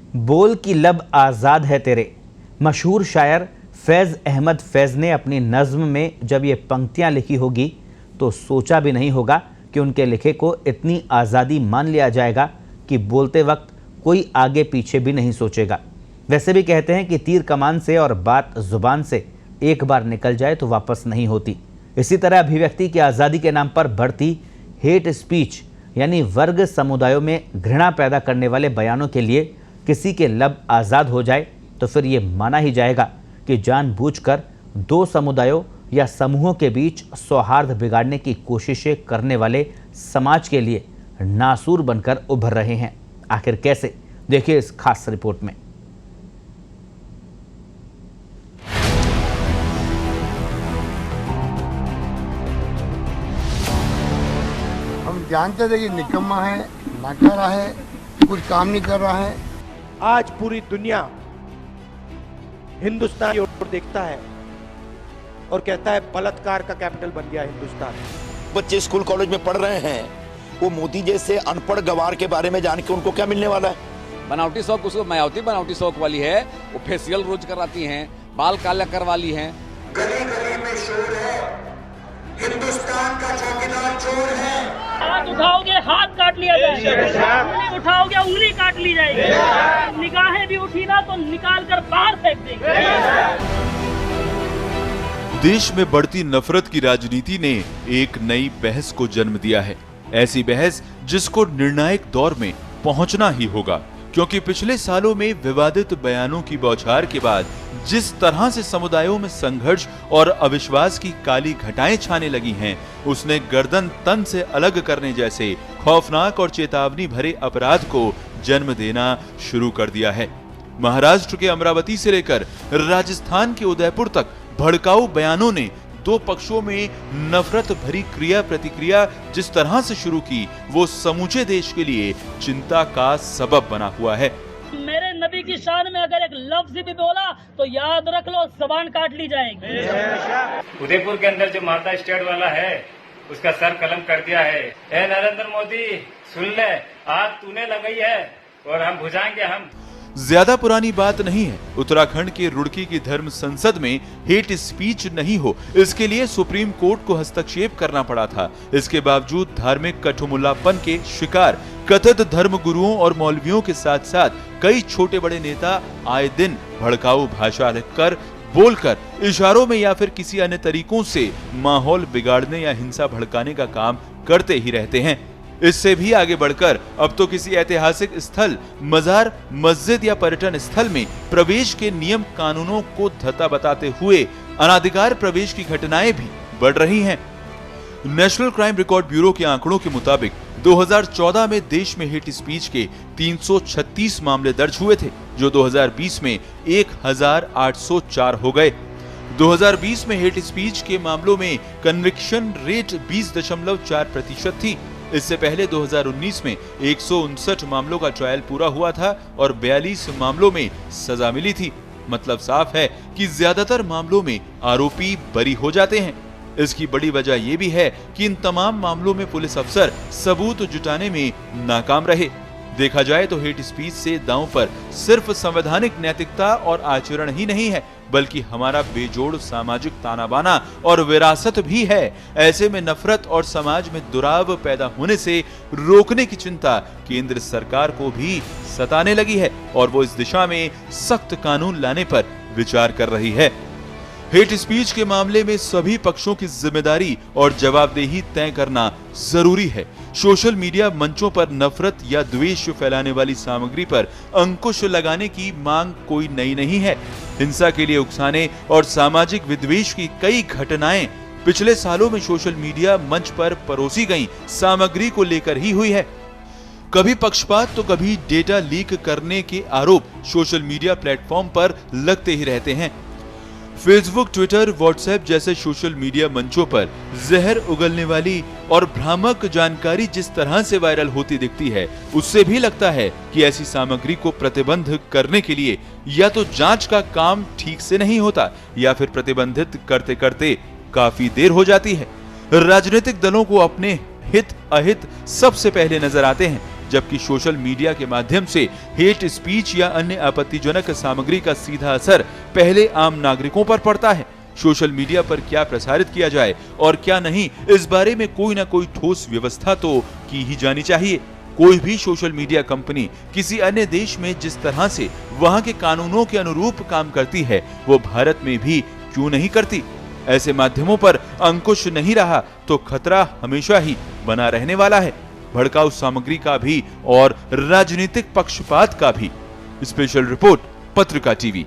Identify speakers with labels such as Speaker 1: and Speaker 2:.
Speaker 1: बोल की लब आज़ाद है तेरे। मशहूर शायर फैज़ अहमद फैज़ ने अपनी नज़्म में जब ये पंक्तियाँ लिखी होगी तो सोचा भी नहीं होगा कि उनके लिखे को इतनी आज़ादी मान लिया जाएगा कि बोलते वक्त कोई आगे पीछे भी नहीं सोचेगा। वैसे भी कहते हैं कि तीर कमान से और बात ज़ुबान से एक बार निकल जाए तो वापस नहीं होती। इसी तरह अभिव्यक्ति की आज़ादी के नाम पर बढ़ती हेट स्पीच यानी वर्ग समुदायों में घृणा पैदा करने वाले बयानों के लिए किसी के लब आज़ाद हो जाए तो फिर ये माना ही जाएगा कि जानबूझकर दो समुदायों या समूहों के बीच सौहार्द बिगाड़ने की कोशिशें करने वाले समाज के लिए नासूर बनकर उभर रहे हैं। आखिर कैसे, देखिए इस खास रिपोर्ट में।
Speaker 2: हम जानते थे कि निकम्मा है, नाकारा है, कुछ काम नहीं कर रहा है।
Speaker 3: आज पूरी दुनिया हिंदुस्तान की ओर देखता है और कहता है बलात्कार का कैपिटल बन गया हिंदुस्तान।
Speaker 4: बच्चे स्कूल कॉलेज में पढ़ रहे हैं, वो मोदी जैसे अनपढ़ गवार के बारे में जान के उनको क्या मिलने वाला है?
Speaker 5: बनावटी शौक, उसको मायावती बनावटी शौक वाली है, वो फेशियल रोज कराती हैं, बाल काला करवा ली हैं।
Speaker 6: गली गली में शोर है, हिंदुस्तान का चौकीदार चोर है।
Speaker 7: हाथ उठाओगे हाथ काट लिया जाएगा, उंगली उठाओगे उंगली काट ली जाएगी, निगाहें भी उठी ना तो निकाल कर बाहर फेंक देंगे।
Speaker 8: देश में बढ़ती नफरत की राजनीति ने एक नई बहस को जन्म दिया है। ऐसी बहस जिसको निर्णायक दौर में पहुंचना ही होगा, क्योंकि पिछले सालों में विवादित बयानों की बौछार के बाद जिस तरह से समुदायों में संघर्ष और अविश्वास की काली घटाएं छाने लगी हैं, उसने गर्दन तन से अलग करने जैसे खौफनाक और चेतावनी भरे अपराध को जन्म देना शुरू कर दिया है। महाराष्ट्र के अमरावती से लेकर राजस्थान के उदयपुर तक भड़काऊ बयानों ने दो पक्षों में नफरत भरी क्रिया प्रतिक्रिया जिस तरह से शुरू की, वो समूचे देश के लिए चिंता का सबब बना हुआ है।
Speaker 7: मेरे नबी की शान में अगर एक लफ्ज भी बोला तो याद रख लो जबान काट ली जाएगी।
Speaker 9: उदयपुर के अंदर जो माता स्टेट वाला है उसका सर कलम कर दिया है। ए नरेंद्र मोदी सुन ले, आग तूने लगाई है और हम बुझाएंगे हम।
Speaker 8: ज्यादा पुरानी बात नहीं है, उत्तराखंड के रुड़की की धर्म संसद में हेट स्पीच नहीं हो, इसके लिए सुप्रीम कोर्ट को हस्तक्षेप करना पड़ा था। इसके बावजूद धार्मिक कठमुल्लापन के शिकार कथित धर्म गुरुओं और मौलवियों के साथ साथ कई छोटे बड़े नेता आए दिन भड़काऊ भाषा लिखकर, बोलकर, इशारों में या फिर किसी अन्य तरीकों से माहौल बिगाड़ने या हिंसा भड़काने का काम करते ही रहते हैं। इससे भी आगे बढ़कर अब तो किसी ऐतिहासिक स्थल, मजार, मस्जिद या पर्यटन स्थल में प्रवेश के नियम कानूनों को धत्ता बताते हुए अनाधिकार प्रवेश की घटनाएं भी बढ़ रही हैं। नेशनल क्राइम रिकॉर्ड ब्यूरो के आंकड़ों के मुताबिक 2014 में देश में हेट स्पीच के 336 मामले दर्ज हुए थे, जो 2020 में 1804 हो गए। 2020 में हेट स्पीच के मामलों में कन्विक्शन रेट 20.4% थी। इससे पहले 2019 में 159 मामलों का ट्रायल पूरा हुआ था और 42 मामलों में सजा मिली थी। मतलब साफ है कि ज्यादातर मामलों में आरोपी बरी हो जाते हैं। इसकी बड़ी वजह यह भी है कि इन तमाम मामलों में पुलिस अफसर सबूत जुटाने में नाकाम रहे। देखा जाए तो हेट स्पीच से दांव पर सिर्फ संवैधानिक नैतिकता और आचरण ही नहीं है, बल्कि हमारा बेजोड़ सामाजिक ताना बाना और विरासत भी है। ऐसे में नफरत और समाज में दुराव पैदा होने से रोकने की चिंता केंद्र सरकार को भी सताने लगी है और वो इस दिशा में सख्त कानून लाने पर विचार कर रही है। हेट स्पीच के मामले में सभी पक्षों की जिम्मेदारी और जवाबदेही तय करना जरूरी है। सोशल मीडिया मंचों पर नफरत या द्वेष फैलाने वाली सामग्री पर अंकुश लगाने की मांग कोई नई नहीं है। हिंसा के लिए उकसाने और सामाजिक विद्वेष की कई घटनाएं पिछले सालों में सोशल मीडिया मंच पर परोसी गई सामग्री को लेकर ही हुई है। कभी पक्षपात तो कभी डेटा लीक करने के आरोप सोशल मीडिया प्लेटफॉर्म पर लगते ही रहते हैं। फेसबुक, ट्विटर, व्हाट्सएप जैसे सोशल मीडिया मंचों पर जहर उगलने वाली और भ्रामक जानकारी जिस तरह से वायरल होती दिखती है, उससे भी लगता है कि ऐसी सामग्री को प्रतिबंध करने के लिए या तो जांच का काम ठीक से नहीं होता या फिर प्रतिबंधित करते करते काफी देर हो जाती है। राजनीतिक दलों को अपने हित अहित सबसे पहले नजर आते हैं। जबकि सोशल मीडिया के माध्यम से हेट स्पीच या अन्य आपत्तिजनक सामग्री का सीधा असर पहले आम नागरिकों पर पड़ता है। सोशल मीडिया पर क्या प्रसारित किया जाए और क्या नहीं, इस बारे में कोई ना कोई ठोस व्यवस्था तो की ही जानी चाहिए। कोई भी सोशल मीडिया कंपनी किसी अन्य देश में जिस तरह से वहां के कानूनों के अनुरूप काम करती है, वो भारत में भी क्यों नहीं करती? ऐसे माध्यमों पर अंकुश नहीं रहा तो खतरा हमेशा ही बना रहने वाला है, भड़काऊ सामग्री का भी और राजनीतिक पक्षपात का भी। स्पेशल रिपोर्ट, पत्रिका टीवी।